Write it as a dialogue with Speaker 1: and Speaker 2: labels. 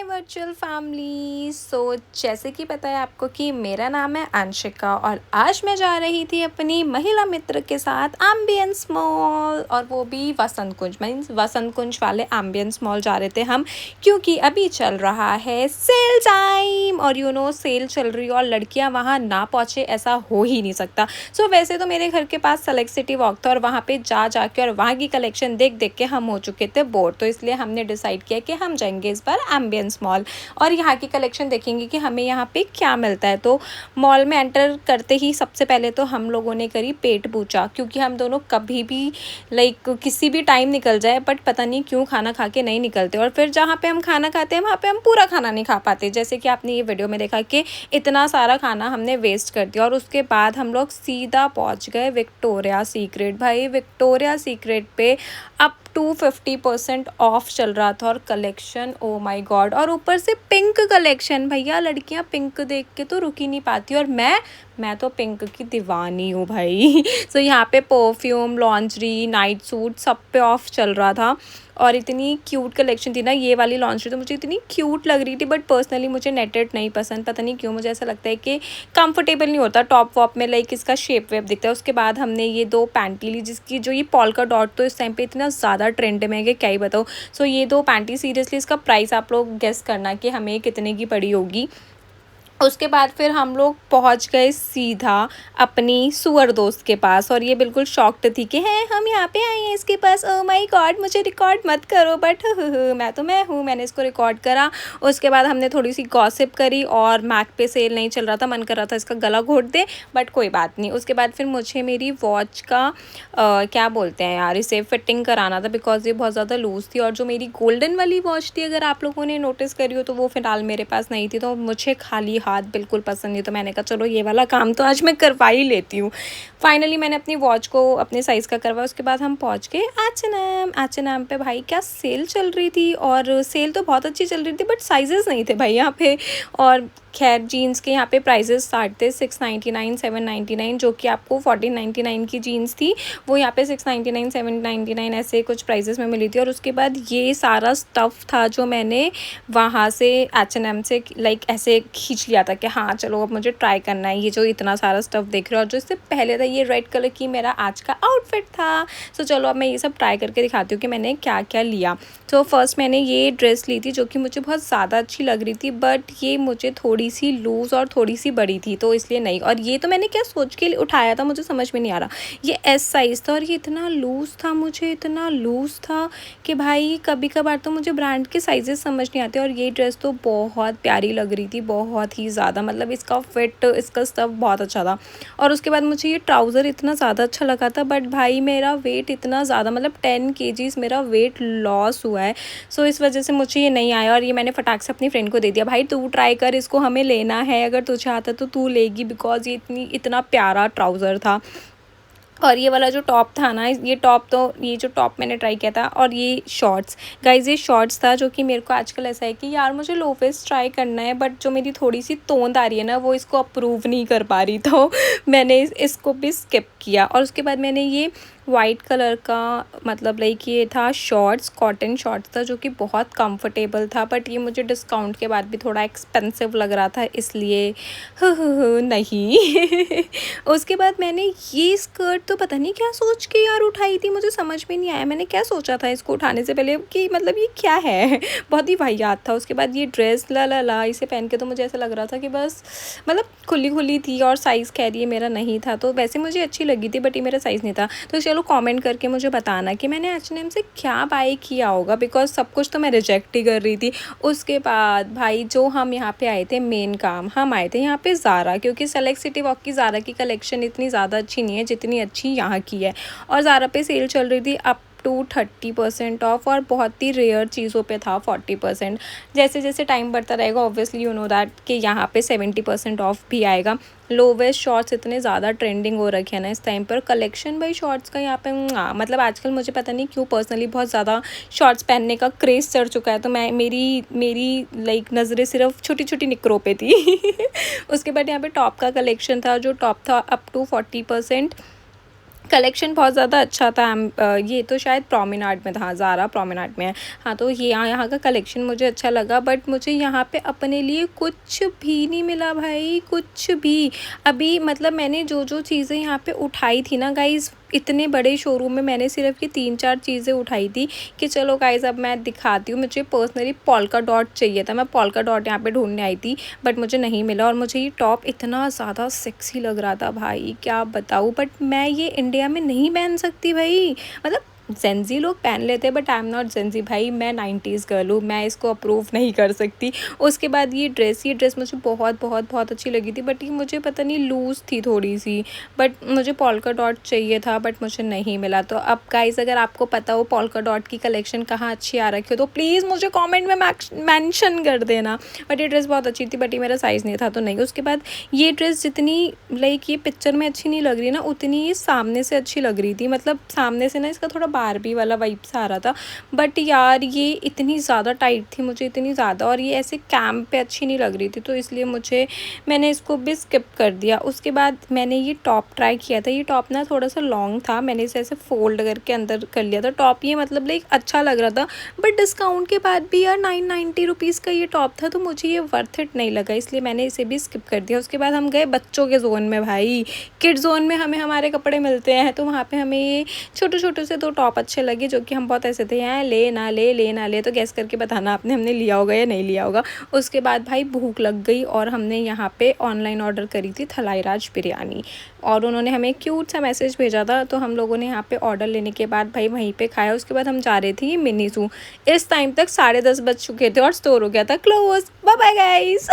Speaker 1: My virtual family. जैसे कि पता है आपको कि मेरा नाम है अंशिका और आज मैं जा रही थी अपनी महिला मित्र के साथ एम्बियंस मॉल, और वो भी वसंत कुंज, मीन्स वसंत कुंज वाले एम्बियंस मॉल जा रहे थे हम, क्योंकि अभी चल रहा है सेल टाइम और सेल चल रही है और लड़कियां वहां ना पहुंचे ऐसा हो ही नहीं सकता। वैसे तो मेरे घर के पास सेलेक्ट सिटी वॉक था और वहाँ पे जाके और वहाँ की कलेक्शन देख के हम हो चुके थे बोर, तो इसलिए हमने डिसाइड किया कि हम जाएंगे इस बार एम्बियंस मॉल और यहाँ की कलेक्शन देखेंगे कि हमें यहाँ पे क्या मिलता है। तो मॉल में एंटर करते ही सबसे पहले तो हम लोगों ने करी पेट पूजा, क्योंकि हम दोनों कभी भी किसी भी टाइम निकल जाए बट पता नहीं क्यों खाना खा के नहीं निकलते, और फिर जहाँ पे हम खाना खाते हैं वहाँ पे हम पूरा खाना नहीं खा पाते, जैसे कि आपने ये वीडियो में देखा कि इतना सारा खाना हमने वेस्ट कर दिया। और उसके बाद हम लोग सीधा पहुँच गए विक्टोरिया सीक्रेट। भाई विक्टोरिया सीक्रेट पे अप टू 50% ऑफ चल रहा था और कलेक्शन, ओ माय गॉड, और ऊपर से पिंक कलेक्शन। भैया लड़कियां पिंक देख के तो रुक ही नहीं पाती और मैं तो पिंक की दीवानी हूँ भाई। यहाँ पे परफ्यूम, लॉन्ड्री, नाइट सूट सब पे ऑफ चल रहा था और इतनी क्यूट कलेक्शन थी ना। ये वाली लॉन्ड्री तो मुझे इतनी क्यूट लग रही थी, बट पर्सनली मुझे नेटेड नहीं पसंद, पता नहीं क्यों, मुझे ऐसा लगता है कि कंफर्टेबल नहीं होता टॉप वॉप में, इसका शेप वेप दिखता है। उसके बाद हमने ये 2 पैंटी ली जिसकी जो ये पॉल्का डॉट तो इस टाइम पे इतना ज़्यादा ट्रेंड में है कि क्या ही बताऊँ। ये 2 पैंटी सीरियसली इसका प्राइस आप लोग गेस करना कि हमें कितने की पड़ी होगी। उसके बाद फिर हम लोग पहुंच गए सीधा अपनी सुअर दोस्त के पास और ये बिल्कुल शॉक्ड थी कि हैं हम यहाँ पे आए हैं इसके पास, ओ माय गॉड मुझे रिकॉर्ड मत करो, बट मैं हूँ, मैंने इसको रिकॉर्ड करा। उसके बाद हमने थोड़ी सी गॉसिप करी और मैक पे सेल नहीं चल रहा था, मन कर रहा था इसका गला घोट दे, बट कोई बात नहीं। उसके बाद फिर मुझे मेरी वॉच का क्या बोलते हैं यार, इसे फिटिंग कराना था बिकॉज ये बहुत ज़्यादा लूज़ थी, और जो मेरी गोल्डन वाली वॉच थी अगर आप लोगों ने नोटिस करी हो तो वो फिलहाल मेरे पास नहीं थी, तो मुझे खाली हाथ बिल्कुल पसंद नहीं, तो मैंने कहा चलो ये वाला काम तो आज मैं करवा ही लेती हूँ। फाइनली मैंने अपनी वॉच को अपने साइज़ का करवाया। उसके बाद हम पहुँच गए H&M पे। भाई क्या सेल चल रही थी, और सेल तो बहुत अच्छी चल रही थी बट साइजेस नहीं थे भाई यहाँ पे। और खैर जीन्स के यहाँ पे प्राइजेस स्टार्ट थे 699 799, जो कि आपको 1499 की जीन्स थी वो यहाँ पे 699 799 ऐसे कुछ प्राइजेस में मिली थी। और उसके बाद ये सारा स्टफ़ था जो मैंने वहाँ से H&M से ऐसे खींच लिया था कि हाँ चलो अब मुझे ट्राई करना है। ये जो इतना सारा स्टफ़ देख रहे हो और जो इससे पहले था ये रेड कलर की मेरा आज का आउटफिट था। चलो अब मैं ये सब ट्राई करके दिखाती हूँ कि मैंने क्या क्या लिया। फर्स्ट मैंने ये ड्रेस ली थी जो कि मुझे बहुत ज़्यादा अच्छी लग रही थी, बट ये मुझे थोड़ी सी लूज़ और थोड़ी सी बड़ी थी तो इसलिए नहीं। और ये तो मैंने क्या सोच के उठाया था मुझे समझ में नहीं आ रहा, ये एस साइज़ था और ये इतना लूज़ था, मुझे इतना लूज़ था कि भाई कभी कभार तो मुझे ब्रांड के साइजेस समझ नहीं आते। और ये ड्रेस तो बहुत प्यारी लग रही थी, बहुत ही ज़्यादा, मतलब इसका फिट, इसका स्टफ बहुत अच्छा था। और उसके बाद मुझे ये ट्राउज़र इतना ज़्यादा अच्छा लगा था, बट भाई मेरा वेट इतना ज़्यादा, मतलब 10 kgs मेरा वेट लॉस हुआ है। इस वजह से मुझे ये नहीं आया और ये मैंने फटाक से अपनी फ्रेंड को दे दिया, भाई तू ट्राई कर, इसको हमें लेना है, अगर तुझे आता तो तू लेगी, बिकॉज ये इतना प्यारा ट्राउज़र था। और ये वाला जो टॉप था ना, ये जो टॉप मैंने ट्राई किया था, और ये शॉर्ट्स, गाइज ये शॉर्ट्स था जो कि मेरे को आजकल ऐसा है कि यार मुझे लो वेस्ट ट्राई करना है, बट जो मेरी थोड़ी सी तोंद आ रही है ना वो इसको अप्रूव नहीं कर पा रही, तो मैंने इसको भी स्किप किया। और उसके बाद मैंने ये वाइट कलर का, मतलब ये था शॉर्ट्स, कॉटन शॉर्ट्स था जो कि बहुत कंफर्टेबल था, बट ये मुझे डिस्काउंट के बाद भी थोड़ा एक्सपेंसिव लग रहा था, इसलिए नहीं। उसके बाद मैंने ये स्कर्ट तो पता नहीं क्या सोच के यार उठाई थी, मुझे समझ में नहीं आया मैंने क्या सोचा था इसको उठाने से पहले कि मतलब ये क्या है, बहुत ही वाहियात था। उसके बाद ये ड्रेस ला इसे पहन के तो मुझे ऐसा लग रहा था कि बस मतलब खुली थी, और साइज़ कह रही है मेरा नहीं था, तो वैसे मुझे अच्छी लगी थी बट ये मेरा साइज़ नहीं था। तो चलो कमेंट करके मुझे बताना कि मैंने H&M से क्या बाय किया होगा, बिकॉज सब कुछ तो मैं रिजेक्ट ही कर रही थी। उसके बाद भाई जो हम यहाँ पे आए थे, मेन काम, हम आए थे यहाँ पे ज़ारा, क्योंकि सेलेक्ट सिटी वॉक की ज़ारा की कलेक्शन इतनी ज़्यादा अच्छी नहीं है जितनी अच्छी यहाँ की है, और ज़ारा पे सेल चल रही थी अप टू 30% ऑफ, और बहुत ही रेयर चीज़ों पे था 40%। जैसे जैसे टाइम बढ़ता रहेगा ऑब्वियसली यू नो दैट कि यहाँ पे 70% ऑफ भी आएगा। लो वेस्ट शॉर्ट्स इतने ज़्यादा ट्रेंडिंग हो रखे हैं ना इस टाइम पर, कलेक्शन भाई शॉर्ट्स का यहाँ पे मतलब आजकल मुझे पता नहीं क्यों पर्सनली बहुत ज़्यादा शॉर्ट्स पहनने का क्रेज़ चढ़ चुका है, तो मैं मेरी नज़रें सिर्फ छोटी छोटी निकरों पे थी। उसके बाद यहाँ पे टॉप का कलेक्शन था, जो टॉप था अप टू 40% कलेक्शन बहुत ज़्यादा अच्छा था। ये तो शायद प्रोमेनाड में था, ज़ारा प्रोमेनाड में है। हाँ, तो ये यहाँ का कलेक्शन मुझे अच्छा लगा, बट मुझे यहाँ पे अपने लिए कुछ भी नहीं मिला भाई, कुछ भी। अभी मतलब मैंने जो चीज़ें यहाँ पे उठाई थी ना गाइज़, इतने बड़े शोरूम में मैंने सिर्फ ये 3-4 चीज़ें उठाई थी कि चलो गाइज़ अब मैं दिखाती हूँ। मुझे पर्सनली पोल्का डॉट चाहिए था, मैं पोल्का डॉट यहाँ पे ढूंढने आई थी, बट मुझे नहीं मिला। और मुझे ये टॉप इतना ज़्यादा सेक्सी लग रहा था भाई, क्या बताऊँ, बट मैं ये इंडिया में नहीं पहन सकती भाई। मतलब जेंजी लोग पहन लेते हैं, but I am not Gen Z भाई, मैं 90s गर्ल हूँ, मैं इसको अप्रूव नहीं कर सकती। उसके बाद ये ड्रेस मुझे बहुत बहुत बहुत अच्छी लगी थी, बट ये मुझे पता नहीं लूज़ थी थोड़ी सी, बट मुझे पोल्का डॉट चाहिए था, बट मुझे नहीं मिला। तो अब गाइस अगर आपको पता हो पोल्का डॉट की कलेक्शन कहाँ अच्छी आ रखी हो तो प्लीज़ मुझे कॉमेंट में मैंशन कर देना। बट ये ड्रेस बहुत अच्छी थी, बट ये मेरा साइज़ नहीं था तो नहीं। उसके बाद ये ड्रेस जितनी लाइक ये पिक्चर में अच्छी नहीं लग रही ना, उतनी ये सामने से अच्छी लग रही थी। मतलब सामने से ना इसका थोड़ा बारबी वाला वाइब्स आ रहा था, बट यार ये इतनी ज़्यादा टाइट थी मुझे, इतनी ज़्यादा, और ये ऐसे कैंप पे अच्छी नहीं लग रही थी, तो इसलिए मैंने इसको भी स्किप कर दिया। उसके बाद मैंने ये टॉप ट्राई किया था। ये टॉप ना थोड़ा सा लॉन्ग था, मैंने इसे ऐसे फोल्ड करके अंदर कर लिया था टॉप। ये मतलब लाइक अच्छा लग रहा था, बट डिस्काउंट के बाद भी यार 990 रुपीज़ का ये टॉप था, तो मुझे ये वर्थ इट नहीं लगा, इसलिए मैंने इसे भी स्किप कर दिया। उसके बाद हम गए बच्चों के जोन में भाई, किड जोन में हमें हमारे कपड़े मिलते हैं, तो वहाँ पे हमें ये छोटे छोटे से 2 टॉप अच्छे लगे, जो कि हम बहुत ऐसे थे हैं ले ना ले, तो गैस करके बताना आपने हमने लिया होगा या नहीं लिया होगा। उसके बाद भाई भूख लग गई और हमने यहाँ पे ऑनलाइन ऑर्डर करी थी थलाई राज बिरयानी, और उन्होंने हमें क्यूट सा मैसेज भेजा था, तो हम लोगों ने यहाँ पे ऑर्डर लेने के बाद भाई वहीं पे खाया। उसके बाद हम जा रहे थे मिनी जू। इस टाइम तक 10:30 बज चुके थे और स्टोर हो गया था क्लोज। Bye bye guys.